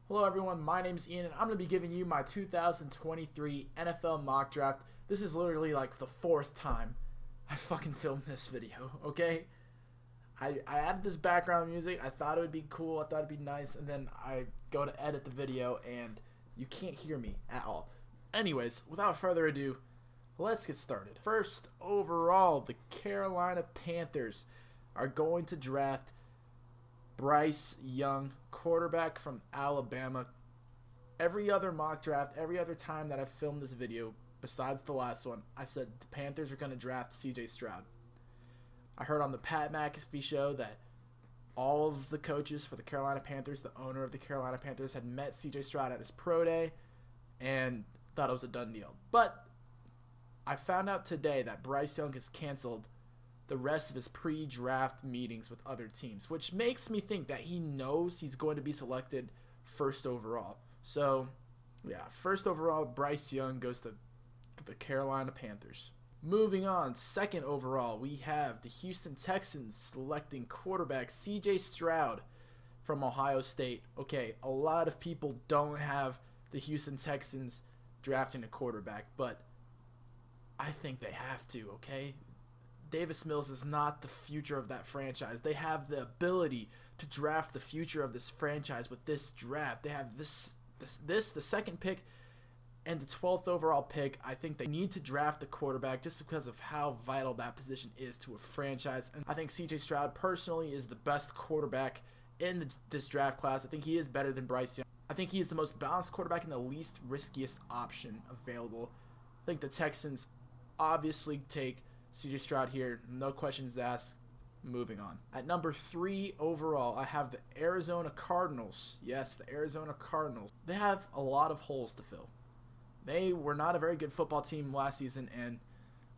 Hello everyone, my name is Ian and I'm going to be giving you my 2023 NFL mock draft. This is literally like the fourth time I fucking filmed this video, okay? I added this background music, I thought it would be cool, I thought it'd be nice, and then I go to edit the video and you can't hear me at all. Anyways, without further ado, let's get started. First overall, the Carolina Panthers are going to draft Bryce Young, quarterback from Alabama. Every other mock draft, every other time that I've filmed this video, besides the last one, I said the Panthers are going to draft CJ Stroud. I heard on the Pat McAfee show that all of the coaches for the Carolina Panthers, the owner of the Carolina Panthers, had met CJ Stroud at his pro day and thought it was a done deal. But I found out today that Bryce Young has canceled the rest of his pre-draft meetings with other teams, which makes me think that he knows he's going to be selected first overall. So, yeah, first overall, Bryce Young goes to the Carolina Panthers. Moving on, second overall, we have the Houston Texans selecting quarterback CJ Stroud from Ohio State. Okay, a lot of people don't have the Houston Texans drafting a quarterback, but I think they have to, okay? Davis Mills is not the future of that franchise. They have the ability to draft the future of this franchise with this draft. They have this the second pick and the 12th overall pick. I think they need to draft a quarterback just because of how vital that position is to a franchise. And I think CJ Stroud personally is the best quarterback in this draft class. I think he is better than Bryce Young. I think he is the most balanced quarterback and the least riskiest option available. I think the Texans obviously take CJ Stroud here, no questions asked. Moving on. At number 3 overall, I have the Arizona Cardinals. Yes, the Arizona Cardinals. They have a lot of holes to fill. They were not a very good football team last season, and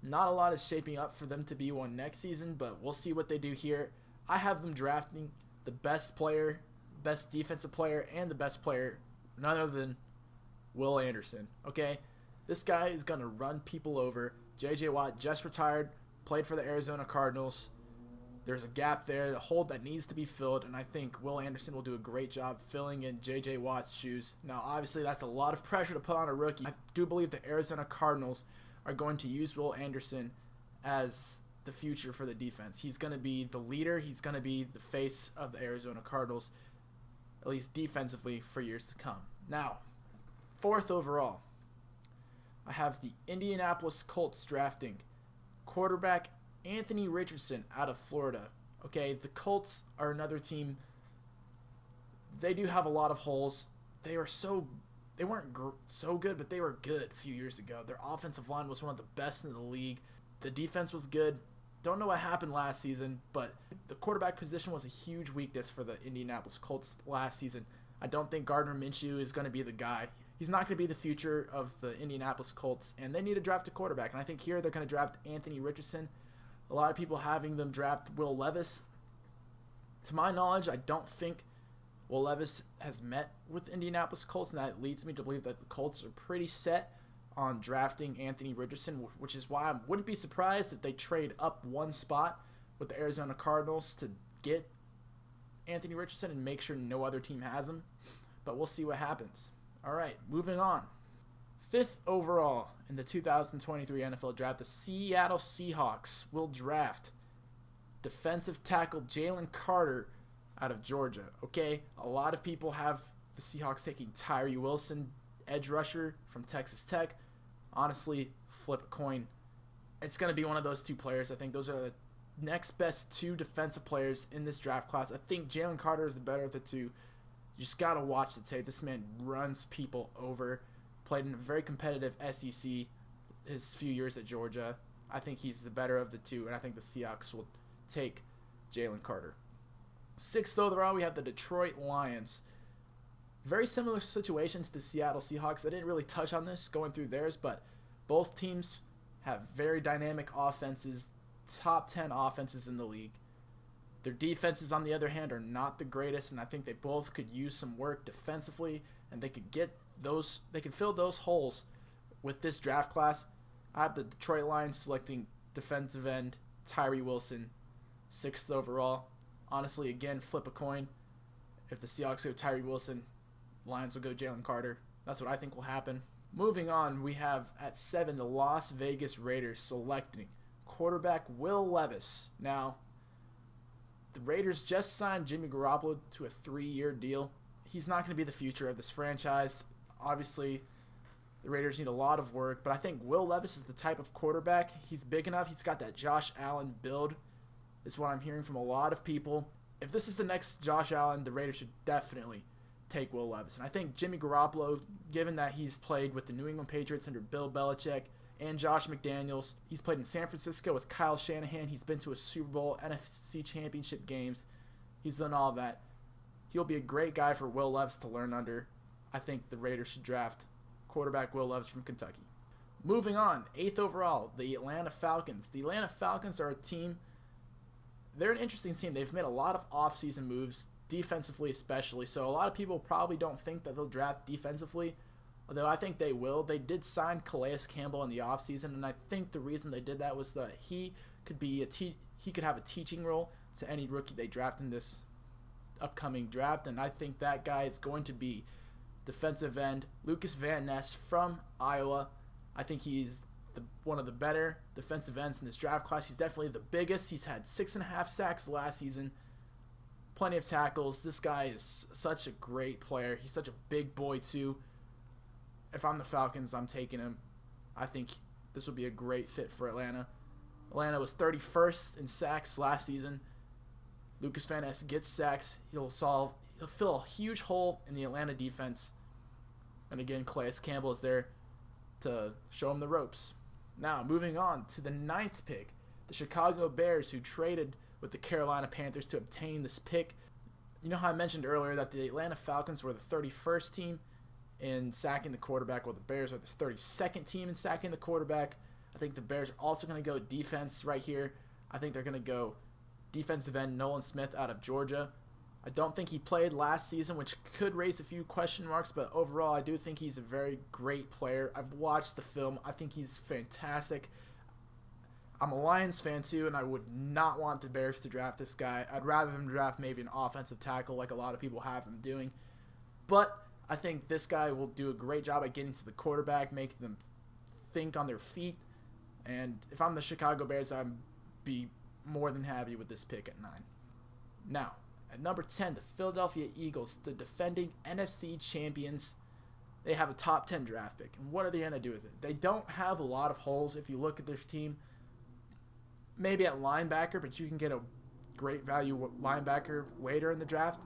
not a lot is shaping up for them to be one next season, but we'll see what they do here. I have them drafting the best player, best defensive player, and the best player, none other than Will Anderson. Okay? This guy is going to run people over. J.J. Watt just retired, played for the Arizona Cardinals. There's a gap there, the hole that needs to be filled, and I think Will Anderson will do a great job filling in J.J. Watt's shoes. Now, obviously, that's a lot of pressure to put on a rookie. I do believe the Arizona Cardinals are going to use Will Anderson as the future for the defense. He's going to be the leader. He's going to be the face of the Arizona Cardinals, at least defensively, for years to come. Now, 4th overall, I have the Indianapolis Colts drafting quarterback Anthony Richardson out of Florida. Okay, the Colts are another team. They do have a lot of holes. They weren't so good, but they were good a few years ago. Their offensive line was one of the best in the league. The defense was good. Don't know what happened last season, but the quarterback position was a huge weakness for the Indianapolis Colts last season. I don't think Gardner Minshew is going to be the guy. He's not going to be the future of the Indianapolis Colts, and they need to draft a quarterback. And I think here they're going to draft Anthony Richardson. A lot of people having them draft Will Levis. To my knowledge, I don't think Will Levis has met with the Indianapolis Colts, and that leads me to believe that the Colts are pretty set on drafting Anthony Richardson, which is why I wouldn't be surprised if they trade up one spot with the Arizona Cardinals to get Anthony Richardson and make sure no other team has him. But we'll see what happens. All right, moving on. 5th overall in the 2023 NFL Draft, the Seattle Seahawks will draft defensive tackle Jalen Carter out of Georgia. Okay, a lot of people have the Seahawks taking Tyree Wilson, edge rusher from Texas Tech. Honestly, flip a coin. It's going to be one of those two players. I think those are the next best 2 defensive players in this draft class. I think Jalen Carter is the better of the two. You just got to watch the tape. This man runs people over. Played in a very competitive SEC his few years at Georgia. I think he's the better of the two, and I think the Seahawks will take Jalen Carter. 6th overall, we have the Detroit Lions. Very similar situation to the Seattle Seahawks. I didn't really touch on this going through theirs, but both teams have very dynamic offenses, top 10 offenses in the league. Their defenses, on the other hand, are not the greatest, and I think they both could use some work defensively, and they could fill those holes with this draft class. I have the Detroit Lions selecting defensive end Tyree Wilson, 6th overall. Honestly, again, flip a coin. If the Seahawks go Tyree Wilson, the Lions will go Jalen Carter. That's what I think will happen. Moving on, we have at 7 the Las Vegas Raiders selecting quarterback Will Levis. Now, the Raiders just signed Jimmy Garoppolo to a 3-year deal. He's not going to be the future of this franchise. Obviously, the Raiders need a lot of work, but I think Will Levis is the type of quarterback. He's big enough. He's got that Josh Allen build, is what I'm hearing from a lot of people. If this is the next Josh Allen, the Raiders should definitely take Will Levis. And I think Jimmy Garoppolo, given that he's played with the New England Patriots under Bill Belichick and Josh McDaniels, he's played in San Francisco with Kyle Shanahan, he's been to a Super Bowl, NFC Championship games, he's done all that. He'll be a great guy for Will Levis to learn under. I think the Raiders should draft quarterback Will Levis from Kentucky. Moving on, 8th overall, the Atlanta Falcons. The Atlanta Falcons are a team, they're an interesting team. They've made a lot of offseason moves, defensively especially, so a lot of people probably don't think that they'll draft defensively, although I think they will. They did sign Calais Campbell in the offseason, and I think the reason they did that was that he could have a teaching role to any rookie they draft in this upcoming draft, and I think that guy is going to be defensive end Lucas Van Ness from Iowa. I think he's one of the better defensive ends in this draft class. He's definitely the biggest. He's had 6.5 sacks last season. Plenty of tackles. This guy is such a great player. He's such a big boy too. If I'm the Falcons, I'm taking him. I think this would be a great fit for Atlanta. Atlanta was 31st in sacks last season. Lucas Van Ness gets sacks. He'll fill a huge hole in the Atlanta defense. And again, Calais Campbell is there to show him the ropes. Now, moving on to the 9th pick, the Chicago Bears, who traded with the Carolina Panthers to obtain this pick. You know how I mentioned earlier that the Atlanta Falcons were the 31st team in sacking the quarterback? Well, the Bears are the 32nd team in sacking the quarterback. I think the Bears are also going to go defense right here. I think they're going to go defensive end Nolan Smith out of Georgia. I don't think he played last season, which could raise a few question marks, but overall I do think he's a very great player. I've watched the film. I think he's fantastic. I'm a Lions fan too, and I would not want the Bears to draft this guy. I'd rather them draft maybe an offensive tackle like a lot of people have them doing. But I think this guy will do a great job at getting to the quarterback, making them think on their feet. And if I'm the Chicago Bears, I'd be more than happy with this pick at 9. Now, at number 10, the Philadelphia Eagles, the defending NFC champions. They have a top 10 draft pick. And what are they going to do with it? They don't have a lot of holes if you look at their team. Maybe at linebacker, but you can get a great value linebacker later in the draft.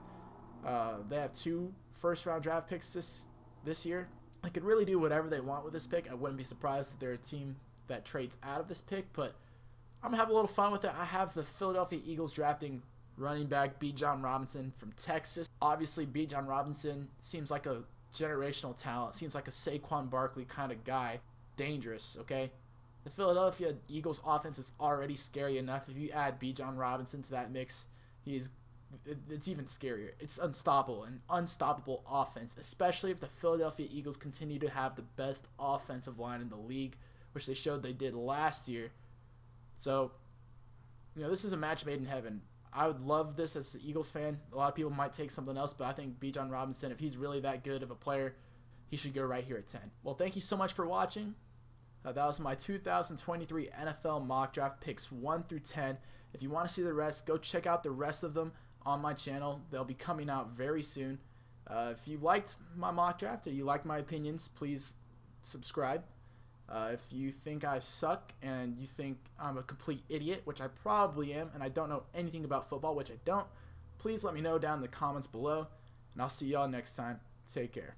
They have 2 first-round draft picks this year. They could really do whatever they want with this pick. I wouldn't be surprised if they're a team that trades out of this pick, but I'm going to have a little fun with it. I have the Philadelphia Eagles drafting running back Bijan Robinson from Texas. Obviously, Bijan Robinson seems like a generational talent. Seems like a Saquon Barkley kind of guy. Dangerous, okay? The Philadelphia Eagles offense is already scary enough. If you add Bijan Robinson to that mix, it's even scarier. It's unstoppable, an unstoppable offense, especially if the Philadelphia Eagles continue to have the best offensive line in the league, which they showed they did last year. So, this is a match made in heaven. I would love this as an Eagles fan. A lot of people might take something else, but I think Bijan Robinson, if he's really that good of a player, he should go right here at 10. Well, thank you so much for watching. That was my 2023 NFL mock draft picks 1 through 10. If you want to see the rest, go check out the rest of them on my channel. They'll be coming out very soon. If you liked my mock draft or you like my opinions, please subscribe. If you think I suck and you think I'm a complete idiot, which I probably am, and I don't know anything about football, which I don't, please let me know down in the comments below, and I'll see y'all next time. Take care.